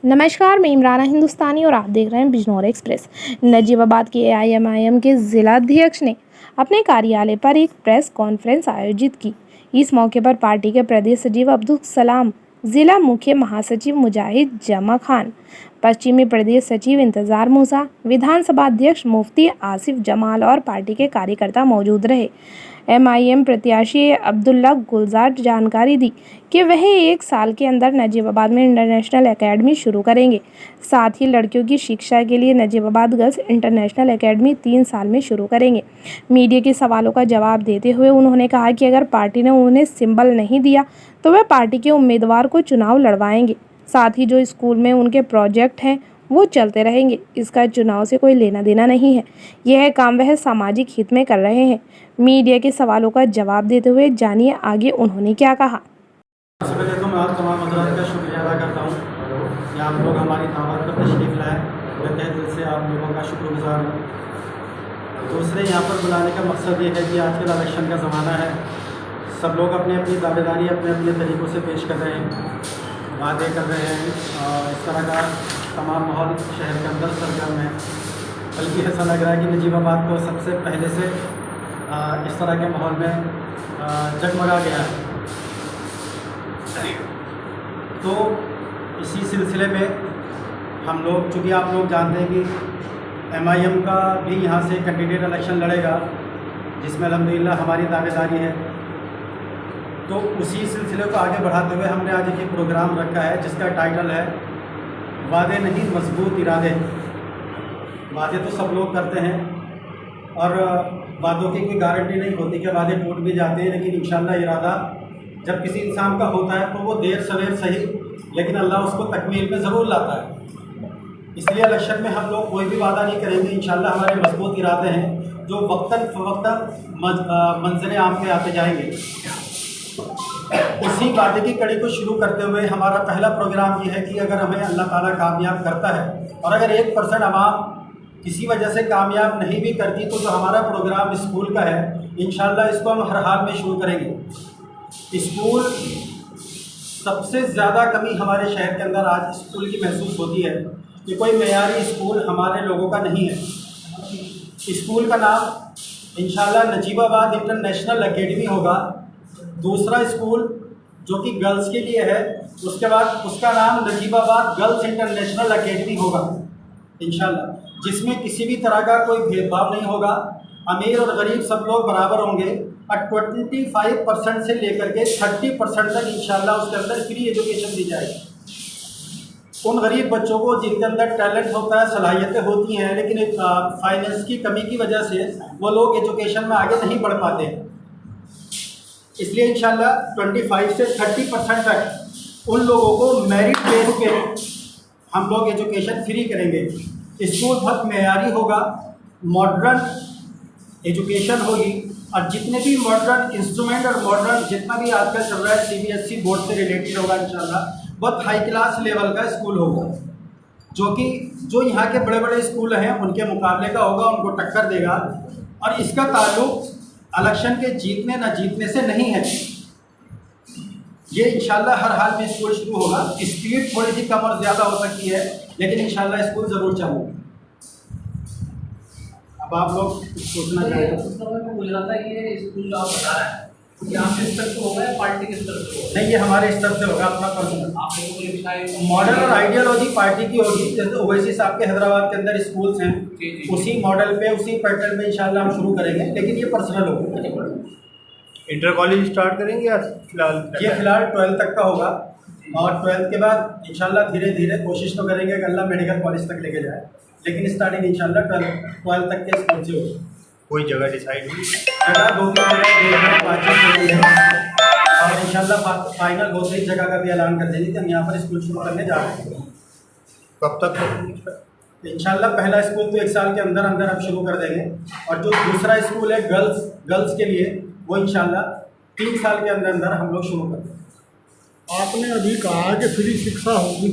नमस्कार, मैं इमराना हिंदुस्तानी और आप देख रहे हैं बिजनौर एक्सप्रेस। नजीबाबाद के एआईएमआईएम के जिलाध्यक्ष ने अपने कार्यालय पर एक प्रेस कॉन्फ्रेंस आयोजित की। इस मौके पर पार्टी के प्रदेश सचिव अब्दुल सलाम, जिला मुख्य महासचिव मुजाहिद जमा खान, पश्चिमी प्रदेश सचिव इंतजार मूसा, विधानसभा अध्यक्ष मुफ्ती आसिफ जमाल और पार्टी के कार्यकर्ता मौजूद रहे। एमआईएम प्रत्याशी अब्दुल्ला गुलजार जानकारी दी कि वह 1 साल के अंदर नजीबाबाद में इंटरनेशनल एकेडमी शुरू करेंगे। साथ ही लड़कियों की शिक्षा के लिए नजीबाबाद गर्ल्स इंटरनेशनल एकेडमी 3 साल में शुरू करेंगे। मीडिया के सवालों का जवाब देते हुए उन्होंने कहा कि अगर पार्टी ने उन्हें सिंबल नहीं दिया तो वह पार्टी के उम्मीदवार को चुनाव लड़वाएंगे। साथ ही जो स्कूल में उनके प्रोजेक्ट हैं वो चलते रहेंगे। इसका चुनाव से कोई लेना देना नहीं है। यह काम वह सामाजिक हित में कर रहे हैं। मीडिया के सवालों का जवाब देते हुए जानिए आगे उन्होंने क्या कहा। सबसे पहले तो मैं आप तमाम हज़रात का शुक्रिया अदा करता हूँ कि आप लोग हमारी दावत पर तशरीफ़ लाए। मैं तहे दिल से आप लोगों का शुक्रगुजार हूँ। दूसरे यहाँ पर बुलाने का मकसद ये है कि आजकल इलेक्शन का ज़माना है। सब लोग अपनी अपनी दावेदारी अपने अपने तरीक़ों से पेश कर रहे हैं, वादे कर रहे हैं और इस तरह का तमाम माहौल शहर के अंदर सरगर्म है। बल्कि ऐसा लग रहा है कि नजीबाबाद तो सबसे पहले से इस तरह के माहौल में जगमगा गया है। तो इसी सिलसिले में हम लोग, चूँकि आप लोग जानते हैं कि एमआईएम का भी यहाँ से कैंडिडेट इलेक्शन लड़ेगा, जिसमें अल्हम्दुलिल्लाह हमारी दावेदारी है। तो उसी सिलसिले को आगे बढ़ाते हुए हमने आज एक प्रोग्राम रखा है जिसका टाइटल है वादे नहीं मजबूत इरादे। वादे तो सब लोग करते हैं और वादों की कोई गारंटी नहीं होती कि वादे टूट भी जाते हैं, लेकिन इंशाअल्लाह इरादा जब किसी इंसान का होता है तो वो देर सवेर सही, लेकिन अल्लाह उसको तकमील में ज़रूर लाता है। इसलिए इलेक्शन में हम लोग कोई भी वादा नहीं करेंगे। इंशाअल्लाह हमारे मजबूत इरादे हैं जो वक्तन फ़वक्तन मंज़िल आम पे आते जाएंगे। उसी वादे की कड़ी को शुरू करते हुए हमारा पहला प्रोग्राम ये है कि अगर हमें अल्लाह ताला कामयाब करता है और अगर 1% आवाम किसी वजह से कामयाब नहीं भी करती तो जो हमारा प्रोग्राम स्कूल का है, इंशाअल्लाह इसको हम हर हाल में शुरू करेंगे। स्कूल सबसे ज़्यादा कमी हमारे शहर के अंदर आज स्कूल की महसूस होती है कि कोई मेयारी स्कूल हमारे लोगों का नहीं है। स्कूल का नाम इंशाअल्लाह नजीबाबाद इंटरनेशनल एकेडमी होगा। दूसरा स्कूल जो कि गर्ल्स के लिए है, उसके बाद उसका नाम नजीबाबाद गर्ल्स इंटरनेशनल एकेडमी होगा इंशाअल्लाह, जिसमें किसी भी तरह का कोई भेदभाव नहीं होगा। अमीर और गरीब सब लोग बराबर होंगे और 25% से लेकर के 30% तक इंशाअल्लाह उसके अंदर फ्री एजुकेशन दी जाएगी। उन गरीब बच्चों को जिनके अंदर टैलेंट होता है, सलाहियतें होती हैं, लेकिन फाइनेंस की कमी की वजह से वो लोग एजुकेशन में आगे नहीं बढ़ पाते हैं, इसलिए इंशाअल्लाह 25 से 30% तक उन लोगों को मेरिट बेस पे हम लोग एजुकेशन फ्री करेंगे। स्कूल बहुत मेयारी होगा, मॉडर्न एजुकेशन होगी और जितने भी मॉडर्न इंस्ट्रूमेंट और मॉडर्न जितना भी आजकल चल रहा है सीबीएसई बोर्ड से रिलेटेड होगा इंशाअल्लाह। बहुत हाई क्लास लेवल का स्कूल होगा जो यहाँ के बड़े बड़े स्कूल हैं उनके मुकाबले का होगा, उनको टक्कर देगा। और इसका ताल्लुक इलेक्शन के जीतने ना जीतने से नहीं है। ये इंशाल्लाह हर हाल में स्कूल शुरू होगा। स्पीड थोड़ी सी कम और ज़्यादा हो सकती है, लेकिन इंशाल्लाह स्कूल ज़रूर चालू। अब आप लोग सोचना चाहिए मुझे लगता है ये स्कूल जो आप बता रहे हैं कि आपके स्तर से होगा या पार्टी के स्तर से होगा? नहीं, ये हमारे स्तर से होगा, अपना पर्सनल। आप लोगों को शायद मॉडल और आइडियोलॉजी पार्टी की होगी। जैसे ओवैसी साहब के हैदराबाद के अंदर स्कूल्स हैं, उसी मॉडल पे उसी पैटर्न में इंशाल्लाह हम शुरू करेंगे, लेकिन ये पर्सनल होगा। इंटर कॉलेज स्टार्ट करेंगे या फिलहाल? ये फिलहाल 12th तक का होगा और 12th के बाद इंशाल्लाह धीरे धीरे कोशिश तो करेंगे कि अल्लाह मेडिकल कॉलेज तक लेके जाए, लेकिन स्टार्टिंग इंशाल्लाह 12th तक के स्कूल से होगी। कोई जगह डिसाइड हुई? जगह 2-3 जगह और इंशाल्लाह फाइनल 2-3 जगह का भी ऐलान कर देंगे कि हम यहाँ पर स्कूल शुरू करने जा रहे हैं। कब तक? इंशाल्लाह पहला स्कूल तो 1 साल के अंदर अंदर हम शुरू कर देंगे और जो दूसरा स्कूल है गर्ल्स के लिए वो इंशाल्लाह 3 साल के अंदर अंदर हम लोग शुरू कर देंगे। आपने अभी कहा कि फ्री शिक्षा होगी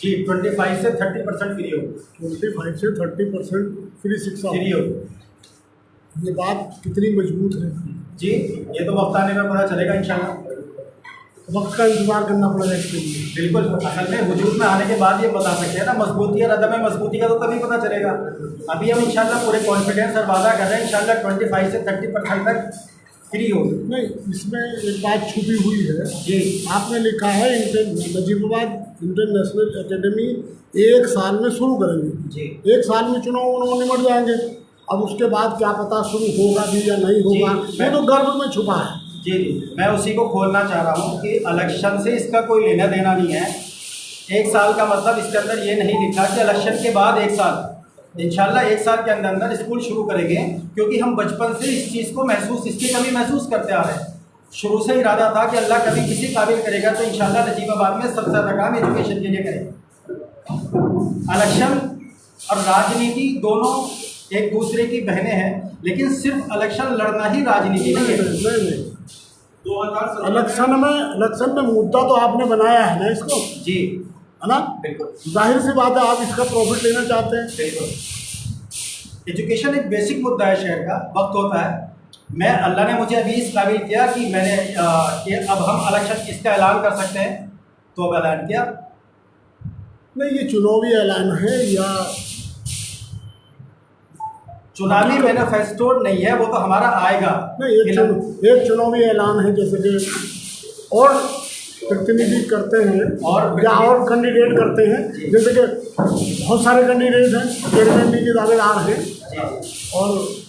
जी, 25 से 30% फ्री होगी। 25 से 30% फ्री शिक्षा फ्री होगी। ये बात कितनी मजबूत है? जी, ये तो वक्त आने में पता चलेगा इंशाल्लाह। वक्त का इंतजार करना पड़ेगा इसके लिए। बिल्कुल, असल में वजूद में आने के बाद ये बता सकते हैं ना, मजबूती और अदम मजबूती का तो तभी पता चलेगा। अभी हम इंशाल्लाह पूरे कॉन्फिडेंस और वादा कर रहे हैं इंशाल्लाह 25 से 30% तक फ्री होगी। नहीं, इसमें एक बात छुपी हुई है जी, आपने लिखा है नजीबाबाद इंटरनेशनल एकेडमी 1 साल में शुरू करेंगे। जी। 1 साल में चुनाव उन्होंने निमट जाएंगे। अब उसके बाद क्या पता शुरू होगा भी या नहीं होगा, जी, ये तो गर्भ में छुपा है। जी जी, मैं उसी को खोलना चाह रहा हूँ कि इलेक्शन से इसका कोई लेना देना नहीं है। 1 साल का मतलब इसके अंदर ये नहीं लिखा कि इलेक्शन के बाद 1 साल, इंशाल्लाह 1 साल के अंदर अंदर स्कूल शुरू करेंगे, क्योंकि हम बचपन से इस चीज़ को इसकी कमी महसूस करते आ रहे हैं। शुरू से इरादा था कि अल्लाह कभी किसी काबिल करेगा तो इंशाल्लाह नजीबाबाद में सबसे ज़्यादा काम एजुकेशन के लिए करेगा। इलेक्शन और राजनीति दोनों एक दूसरे की बहनें हैं, लेकिन सिर्फ इलेक्शन लड़ना ही राजनीति नहीं है। नहीं, 2017 इलेक्शन में मुद्दा तो आपने बनाया है ना इसको, जी है ना? बिल्कुल जाहिर सी बात है आप इसका प्रॉफिट लेना चाहते हैं। बिल्कुल। एजुकेशन एक बेसिक मुद्दा है शहर का, वक्त होता है। मैं अल्लाह ने मुझे अभी इस काबिल किया कि मैंने कि अब हम इलेक्शन इसका ऐलान कर सकते हैं, तो अब ऐलान किया। नहीं, ये चुनावी ऐलान है या चुनावी मैनिफेस्टो नहीं है, वो तो हमारा आएगा। नहीं, एक चुनावी ऐलान है, जैसे कि और प्रतिनिधि करते हैं और कैंडिडेट करते हैं, जैसे कि बहुत सारे कैंडिडेट हैं, चेयरमैन के दावेदार हैं, और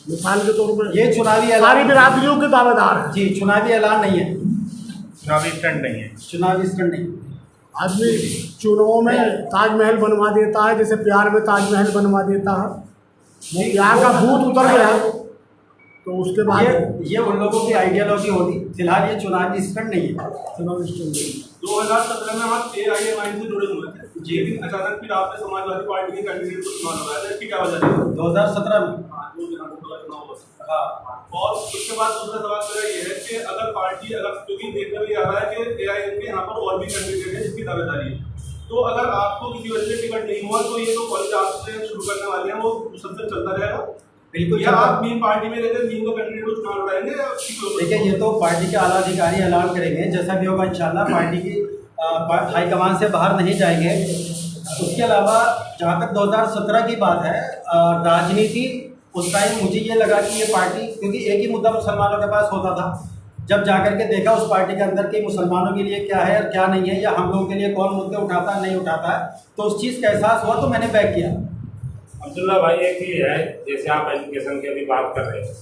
मिसाल के तौर पर ये चुनावी सारी ऐलान, बिरादरियों के दावेदार हैं। जी चुनावी ऐलान नहीं है, चुनावी स्टंट नहीं है। चुनावी स्टंट नहीं। आदमी चुनाव में ताजमहल बनवा देता है, जैसे प्यार में ताजमहल बनवा देता है, वो प्यार का भूत उतर गया तो उसके बाद ये उन लोगों की आइडियोलॉजी होगी। फिलहाल ये चुनावी स्टंट नहीं है। चुनावी स्टंट 2017 में हम AIMI से जुड़े हुए थे जी। लेकिन अचानक फिर आपने समाजवादी पार्टी के कैंडिडेट को चुनाव लगाया था, इसकी क्या वजह है? 2017 में जो विधानसभा चुनाव हुआ। हाँ, और उसके बाद दूसरा सवाल मेरा ये है कि अगर पार्टी क्योंकि देखने में ये आ रहा है कि AIM के यहाँ पर और भी कैंडिडेट है जिसकी दावेदारी है, तो अगर आपको किसी वजह से टिकट नहीं हुआ तो ये तो कॉलेज आपसे शुरू करने वाले हैं, वो मुसलसल चलता रहेगा? बिल्कुल। या आप मीन पार्टी में रहकर मीन को कैंडिडेट को चुनाव लड़ाएंगे या देखिए, ये तो पार्टी के आला अधिकारी ऐलान करेंगे, जैसा भी होगा इंशाल्लाह। पार्टी की हाईकमान से बाहर नहीं जाएंगे। उसके अलावा जहाँ तक 2017 की बात है, राजनीति उस टाइम मुझे ये लगा कि ये पार्टी, क्योंकि एक ही मुद्दा मुसलमानों के पास होता था, जब जाकर के देखा उस पार्टी के अंदर के मुसलमानों के लिए क्या है और क्या नहीं है, या हम लोगों के लिए कौन मुद्दे उठाता है नहीं उठाता है, तो उस चीज़ का एहसास हुआ तो मैंने बैक किया। अब्दुल्ला भाई, एक ही है, जैसे आप एजुकेशन की अभी बात कर रहे हैं,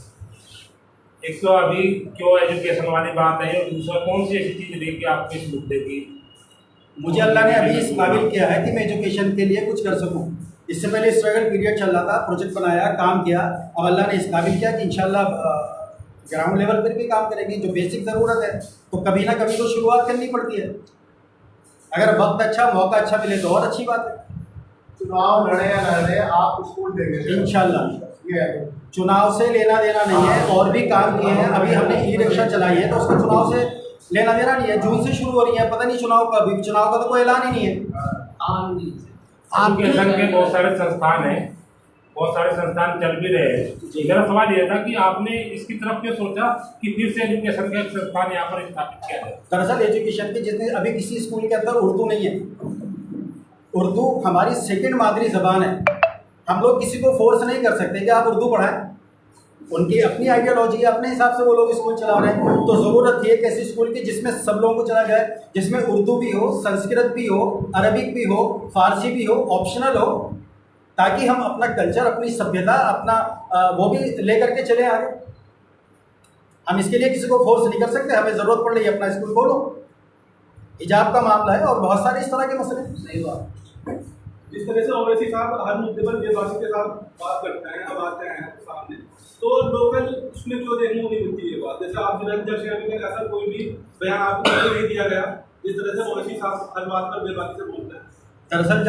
एक तो अभी क्यों एजुकेशन वाली बात है, और दूसरा कौन सी ऐसी चीज़ देखी आपको इस मुद्दे की? मुझे अल्लाह ने अभी इस काबिल किया है कि मैं एजुकेशन के लिए कुछ कर सकूं। इससे पहले स्ट्रगल पीरियड चल रहा था, प्रोजेक्ट बनाया, काम किया। अब अल्लाह ने इस काबिल किया कि इंशाल्लाह ग्राउंड लेवल पर भी काम करेंगे। जो बेसिक ज़रूरत है तो कभी ना कभी तो शुरुआत करनी पड़ती है। अगर वक्त अच्छा, मौका अच्छा मिले तो और अच्छी बात है। चुनाव लड़े या न लड़े आप स्कूल देंगे इंशाल्लाह। ये चुनाव से लेना देना नहीं है, और भी काम किए हैं। अभी हमने ई रिक्शा चलाई है, तो उसका चुनाव से लेना देना नहीं है। जून से शुरू हो रही है, पता नहीं चुनाव कब, चुनाव का तो कोई ऐलान ही नहीं है। एजुकेशन के बहुत सारे संस्थान हैं, बहुत सारे संस्थान चल भी रहे हैं। मेरा सवाल यह था कि आपने इसकी तरफ क्यों सोचा कि फिर से एजुकेशन का एक संस्थान यहाँ पर स्थापित किया जाए? दरअसल एजुकेशन के जितने अभी किसी स्कूल के अंदर उर्दू नहीं है। उर्दू हमारी सेकंड मादरी ज़बान है। हम लोग किसी को फोर्स नहीं कर सकते कि आप उर्दू पढ़ाएं। उनकी अपनी आइडियोलॉजी है, अपने हिसाब से वो लोग स्कूल चला रहे हैं। तो ज़रूरत थी एक ऐसी स्कूल की जिसमें सब लोगों को चला जाए, जिसमें उर्दू भी हो, संस्कृत भी हो, अरबिक भी हो, फारसी भी हो, ऑप्शनल हो, ताकि हम अपना कल्चर, अपनी सभ्यता, अपना वो भी लेकर के चले आगे। हम इसके लिए किसी को फोर्स नहीं कर सकते। हमें ज़रूरत पड़ रही है, अपना स्कूल खोलो। हिजाब का मामला है और बहुत सारे इस तरह के मसले। सही बात। जिस तरह से ओवैसी साहब हर मुद्दे पर देशवासी के साथ बात करते हैं, अब आते हैं सामने, तो लोकल उसमें क्यों देखने को नहीं मिलती ये बात? जैसे आप जिला अध्यक्ष हैं, अभी तक ऐसा कोई भी बयान आपको नहीं दिया गया जिस तरह से ओवैसी साहब हर बात पर बेबाकी से बोलते हैं। दरअसल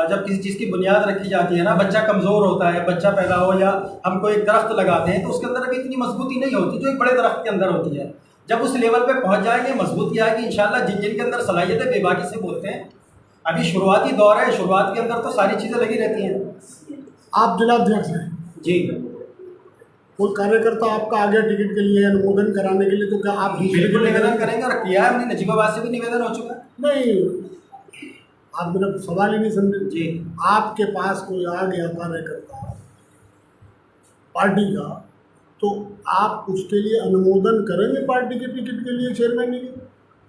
जब किसी चीज़ की बुनियाद रखी जाती है ना, बच्चा कमज़ोर होता है, बच्चा पैदा हो या हम कोई एक दरख्त लगाते हैं तो उसके अंदर अभी इतनी मजबूती नहीं होती जो एक बड़े दरख्त के अंदर होती है। जब उस लेवल पे पहुंच जाएंगे, मजबूती आएगी इंशाल्लाह। जिन जिनके अंदर सलाहियत है बेबाकी से बोलते हैं। अभी शुरुआती दौर है, शुरुआत के अंदर तो सारी चीज़ें लगी रहती हैं। आप जिलाध्यक्ष हैं जी। कोई कार्यकर्ता आपका आ गया टिकट के लिए अनुमोदन कराने के लिए, तो क्या आप बिल्कुल निवेदन करेंगे, और किया है हमने, नजीबाबाद से भी निवेदन हो चुका है। नहीं, आप मेरा सवाल ही नहीं समझे जी। आपके पास कोई आ गया कार्यकर्ता पार्टी का, तो आप उसके लिए अनुमोदन करेंगे पार्टी के टिकट के लिए चेयरमैन के लिए?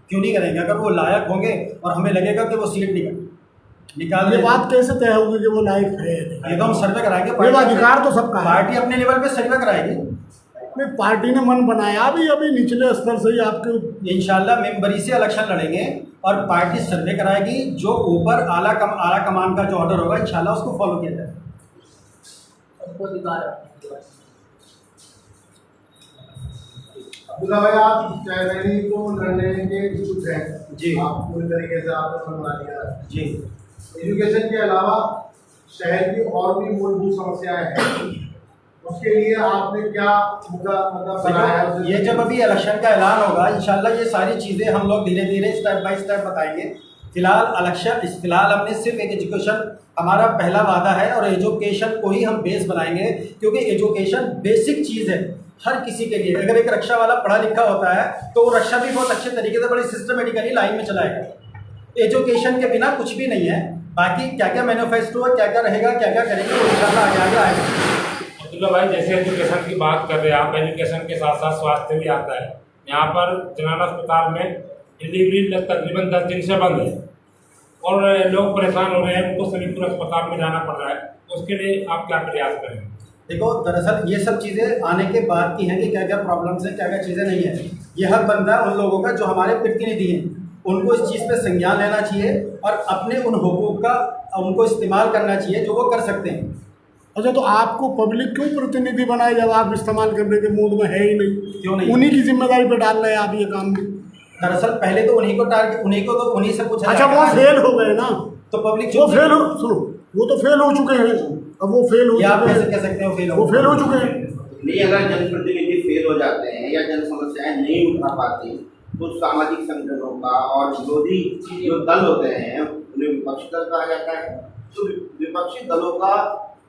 क्यों नहीं करेंगे? अगर वो लायक होंगे और हमें लगेगा कि वो सीट निकाल ये देंगे। बात कैसे तय होगी कि वो लायक है? ये तो हम सर्वे कराएंगे, ये तो अधिकार तो सबका है। पार्टी अपने लेवल पे सर्वे कराएगी। नहीं, पार्टी ने मन बनाया अभी निचले स्तर से ही आपके इंशाल्लाह मेंबरी से इलेक्शन लड़ेंगे और पार्टी सर्वे कराएगी, जो ऊपर आला कमान का जो ऑर्डर होगा इंशाल्लाह उसको फॉलो किया जाएगा। सबको अधिकार है। अब्दुल्ला भाई, आप चेयरमैनी को लड़ने के इच्छुक हैं जी। आप पूरी तरीके से आपने समझा दिया जी। एजुकेशन के अलावा शहर की और भी मूलभूत समस्याएं हैं, उसके लिए आपने क्या मुद्दा बनाया है? ये जब अभी इलेक्शन का ऐलान होगा इंशाल्लाह ये सारी चीज़ें हम लोग धीरे धीरे स्टेप बाय स्टेप बताएंगे। फिलहाल हमने सिर्फ एक एजुकेशन हमारा पहला वादा है, और एजुकेशन को ही हम बेस बनाएंगे, क्योंकि एजुकेशन बेसिक चीज़ है हर किसी के लिए। अगर एक रक्षा वाला पढ़ा लिखा होता है तो वो रक्षा भी बहुत अच्छे तरीके से बड़ी सिस्टमेटिकली लाइन में चलाएगा। एजुकेशन के बिना कुछ भी नहीं है। बाकी क्या क्या मैनिफेस्टो है, क्या क्या रहेगा, क्या क्या करेंगे, वो इंशाल्लाह आगे आगे आएगा। अब्दुल्ला भाई, जैसे एजुकेशन की बात कर रहे हैं आप, एजुकेशन के साथ साथ स्वास्थ्य भी आता है। यहाँ पर जनाना अस्पताल में डिलीवरी तकरीबन 10 दिन से बंद है और लोग परेशान हो रहे हैं, उनको सलीमपुर अस्पताल में जाना पड़ रहा है। उसके लिए आप क्या प्रयास करेंगे? देखो, दरअसल ये सब चीज़ें आने के बाद की हैं कि क्या क्या प्रॉब्लम्स हैं, क्या क्या चीज़ें नहीं है। ये हक बनता है उन लोगों का जो हमारे प्रतिनिधि हैं, उनको इस चीज़ पे संज्ञान लेना चाहिए और अपने उन हुकूक का उनको इस्तेमाल करना चाहिए जो वो कर सकते हैं। अच्छा, तो आपको पब्लिक क्यों प्रतिनिधि बनाए जब आप इस्तेमाल करने के मूड में है ही नहीं? क्यों नहीं? उन्हीं की जिम्मेदारी पे डाल रहे हैं आप ये काम भी। दरअसल पहले तो उन्हीं को टारगेट, उन्हीं से पूछा अच्छा, वो फेल हो गए ना, तो पब्लिक वो फेल हो, सुनो, वो तो फेल हो चुके हैं। अब वो फेल हो आप चुके कैसे हैं, कह सकते हो फेल वो फेल हो चुके हैं। नहीं, अगर जनप्रतिनिधि फेल हो जाते हैं या जन समस्याएं नहीं उठा पाते तो सामाजिक संगठनों का और विरोधी जो दल होते हैं उन्हें विपक्षी दल कहा जाता है। तो विपक्षी दलों का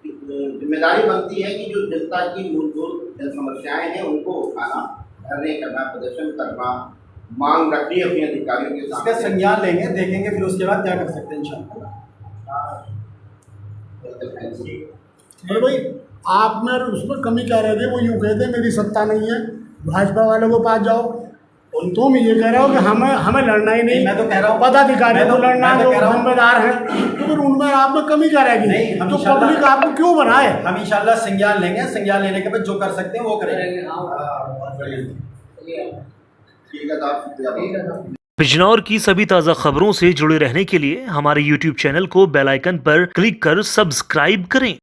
जिम्मेदारी बनती है कि जो जनता की मूलभूत जन समस्याएं हैं उनको उठाना, धरने करना, प्रदर्शन करना, मांग रखनी अपने अधिकारियों के सामने। इसका संज्ञान लेंगे, देखेंगे फिर उसके बाद क्या कर सकते हैं इंशाल्लाह। अरे भाई, आप में उसमें कमी क्या रह गई? वो यूँ कहते हैं मेरी सत्ता नहीं है, भाजपा वालों को पास जाओ। तुम ये कह रहे हो कि हमें लड़ना ही नहीं, मैं तो कह रहा हूँ पदाधिकारियों को लड़ना, जो जिम्मेदार है, तो फिर उनमें आप में कमी क्या रहेगी? नहीं, हम तो इंशाल्लाह पब्लिक आपको क्यों बनाए? हम इंशाल्लाह संज्ञान लेंगे, संज्ञान लेने के बाद जो कर सकते हैं वो करेंगे। ठीक है, आप शुक्रिया। बिजनौर की सभी ताज़ा खबरों से जुड़े रहने के लिए हमारे YouTube चैनल को बेल आइकन पर क्लिक कर सब्सक्राइब करें।